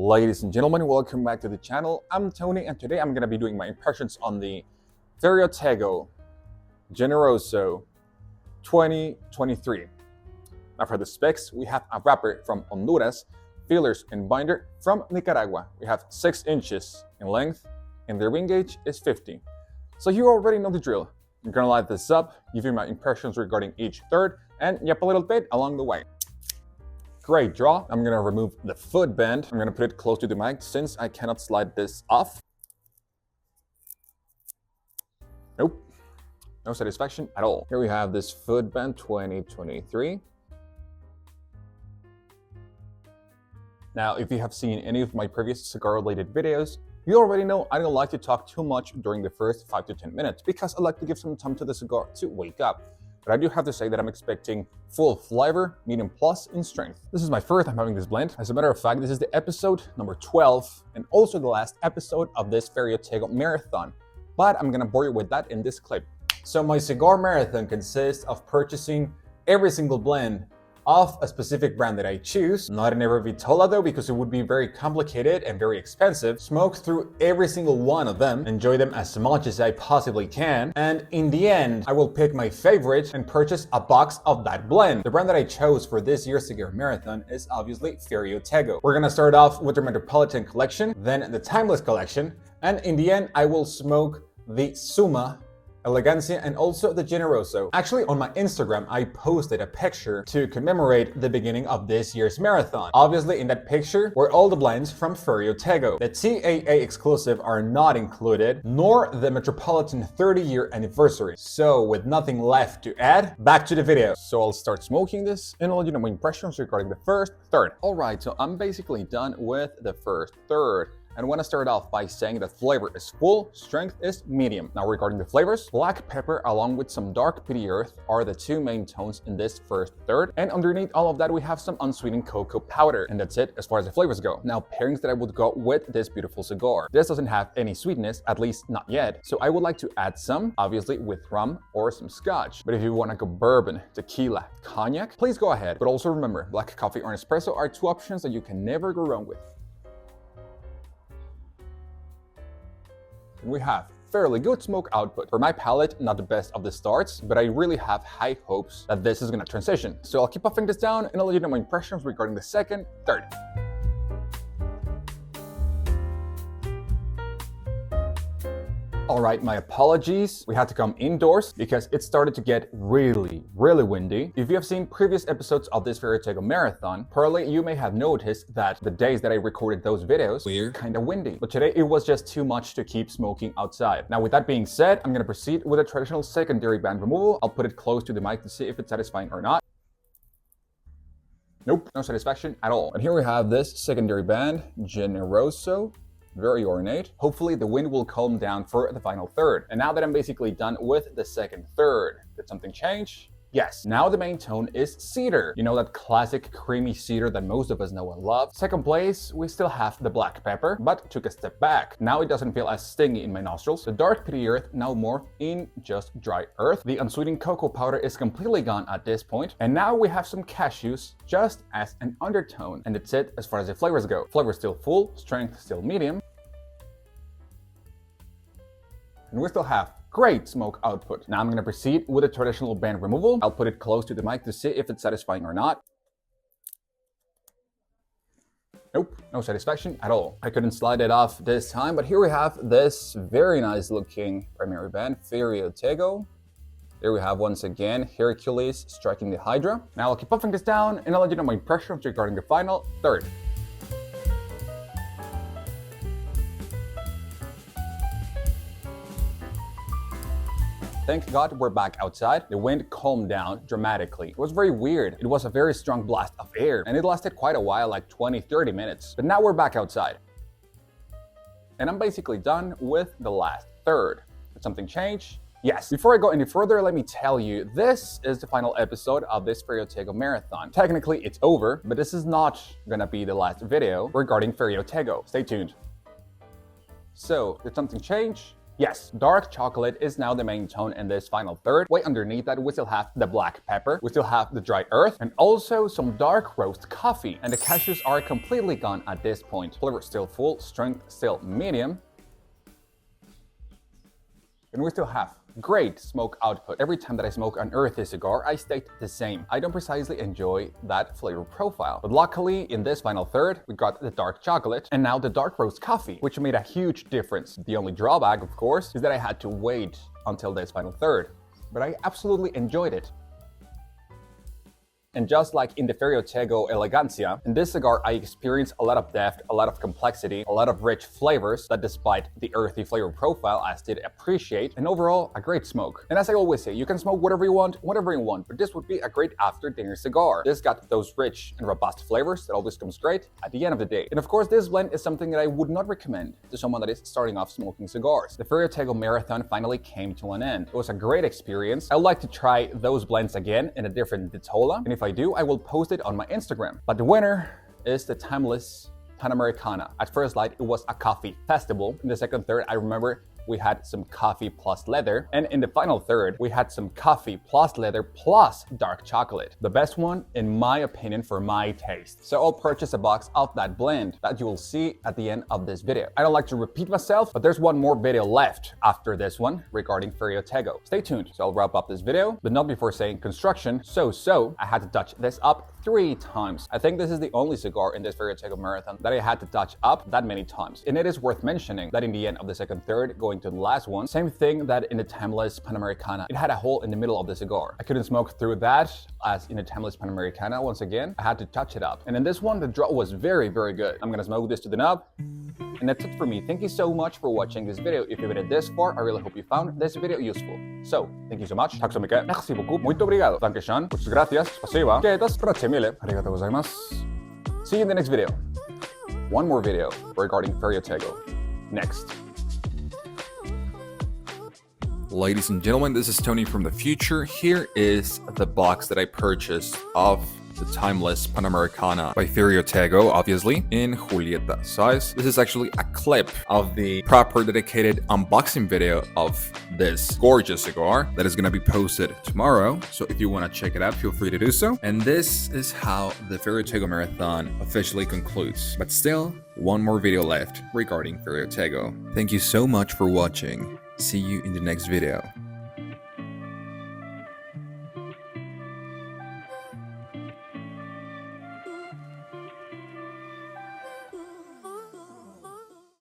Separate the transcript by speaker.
Speaker 1: Ladies and gentlemen, welcome back to the channel. I'm Tony, and today I'm going to be doing my impressions on the Ferio Tego Generoso 2023. Now for the specs, we have a wrapper from Honduras, fillers and binder from Nicaragua. We have 6 inches in length, and the ring gauge is 50. So you already know the drill. I'm going to light this up, give you my impressions regarding each third, and yep, a little bit along the way. Great draw. I'm gonna remove the foot band. I'm gonna put it close to the mic since I cannot slide this off. Nope, no satisfaction at all. Here we have this foot band 2023. Now, if you have seen any of my previous cigar related videos, you already know I don't like to talk too much during the first 5 to 10 minutes because I like to give some time to the cigar to wake up. But I do have to say that I'm expecting full flavor, medium plus in strength. This is my first time having this blend. As a matter of fact, this is the episode number 12 and also the last episode of this Ferio Tego marathon. But I'm gonna bore you with that in this clip. So my cigar marathon consists of purchasing every single blend of a specific brand that I choose, not in every vitola though, because it would be very complicated and very expensive. Smoke through every single one of them, enjoy them as much as I possibly can, and in the end, I will pick my favorite and purchase a box of that blend. The brand that I chose for this year's cigar marathon is obviously Ferio Tego. We're gonna start off with the Metropolitan collection, then the Timeless collection, and in the end, I will smoke the Suma, Elegancia, and also the Generoso. Actually, on my Instagram, I posted a picture to commemorate the beginning of this year's marathon. Obviously, in that picture were all the blends from Ferio Tego. The TAA exclusive are not included, nor the Metropolitan 30-year anniversary. So, with nothing left to add, back to the video. So I'll start smoking this, and I'll let you know my impressions regarding the first third. Alright, so I'm basically done with the first third. And I want to start off by saying that flavor is full, strength is medium. Now regarding the flavors, black pepper along with some dark peaty earth are the 2 main tones in this first third. And underneath all of that, we have some unsweetened cocoa powder. And that's it as far as the flavors go. Now pairings that I would go with this beautiful cigar. This doesn't have any sweetness, at least not yet. So I would like to add some, obviously with rum or some scotch. But if you want to go bourbon, tequila, cognac, please go ahead. But also remember, black coffee or espresso are 2 options that you can never go wrong with. We have fairly good smoke output. For my palate, not the best of the starts, but I really have high hopes that this is gonna transition. So I'll keep puffing this down and I'll let you know my impressions regarding the second third. Alright, my apologies. We had to come indoors because it started to get really windy. If you have seen previous episodes of this Ferio Tego marathon, probably you may have noticed that the days that I recorded those videos were kind of windy. But today it was just too much to keep smoking outside. Now with that being said, I'm gonna proceed with a traditional secondary band removal. I'll put it close to the mic to see if it's satisfying or not. Nope, no satisfaction at all. And here we have this secondary band, Generoso. Very ornate. Hopefully the wind will calm down for the final third. And now that I'm basically done with the second third, did something change? Yes. Now the main tone is cedar. You know, that classic creamy cedar that most of us know and love. Second place, we still have the black pepper, but took a step back. Now it doesn't feel as stingy in my nostrils. The dark peaty earth now more in just dry earth. The unsweetened cocoa powder is completely gone at this point. And now we have some cashews just as an undertone. And that's it as far as the flavors go. Flavor still full, strength still medium. And we still have great smoke output. Now I'm going to proceed with a traditional band removal. I'll put it close to the mic to see if it's satisfying or not. Nope, no satisfaction at all. I couldn't slide it off this time, but here we have this very nice looking primary band, Ferio Tego. There we have once again Hercules striking the Hydra. Now I'll keep puffing this down and I'll let you know my impressions regarding the final third. Thank God we're back outside. The wind calmed down dramatically. It was very weird. It was a very strong blast of air and it lasted quite a while, like 20-30 minutes. But now we're back outside. And I'm basically done with the last third. Did something change? Yes. Before I go any further, let me tell you, this is the final episode of this Ferio Tego marathon. Technically, it's over, but this is not gonna be the last video regarding Ferio Tego. Stay tuned. So, did something change? Yes, dark chocolate is now the main tone in this final third. Way underneath that, we still have the black pepper, we still have the dry earth, and also some dark roast coffee. And the cashews are completely gone at this point. Flavor still full, strength still medium. And we still have great smoke output. Every time that I smoke an earthy cigar, I state the same. I don't precisely enjoy that flavor profile. But luckily, in this final third, we got the dark chocolate and now the dark roast coffee, which made a huge difference. The only drawback, of course, is that I had to wait until this final third. But I absolutely enjoyed it. And just like in the Ferio Tego Elegancia, in this cigar I experienced a lot of depth, a lot of complexity, a lot of rich flavors that despite the earthy flavor profile I did appreciate, and overall a great smoke. And as I always say, you can smoke whatever you want, but this would be a great after dinner cigar. This got those rich and robust flavors that always comes great at the end of the day. And of course this blend is something that I would not recommend to someone that is starting off smoking cigars. The Ferio Tego Marathon finally came to an end. It was a great experience. I would like to try those blends again in a different Vitola, and if I do, I will post it on my Instagram. But the winner is the timeless Panamericana. At first light, it was a coffee festival. In the second third, I remember we had some coffee plus leather. And in the final third, we had some coffee plus leather plus dark chocolate. The best one, in my opinion, for my taste. So I'll purchase a box of that blend that you will see at the end of this video. I don't like to repeat myself, but there's one more video left after this one regarding Ferio Tego. Stay tuned. So I'll wrap up this video, but not before saying construction. So I had to touch this up 3 times. I think this is the only cigar in this Ferio Tego Marathon that I had to touch up that many times. And it is worth mentioning that in the end of the second third, going to the last one, same thing that in the timeless Panamericana. It had a hole in the middle of the cigar. I couldn't smoke through that as in the timeless Panamericana. Once again, I had to touch it up. And in this one, the draw was very, very good. I'm gonna smoke this to the nub. And that's it for me. Thank you so much for watching this video. If you made it this far, I really hope you found this video useful. So, thank you so much. Tack så mycket. Merci beaucoup. Muito obrigado. Dankeschön. Muchas gracias. Spasiba. Quedas. Grazie mille. Arigatou gozaimasu. See you in the next video. One more video regarding Ferio Tego. Next. Ladies and gentlemen, this is Tony from the future. Here is the box that I purchased of the timeless Panamericana by Ferio Tego, obviously, in Julieta size. This is actually a clip of the proper dedicated unboxing video of this gorgeous cigar that is going to be posted tomorrow. So if you want to check it out, feel free to do so. And this is how the Ferio Tego Marathon officially concludes. But still, one more video left regarding Ferio Tego. Thank you so much for watching. See you in the next video.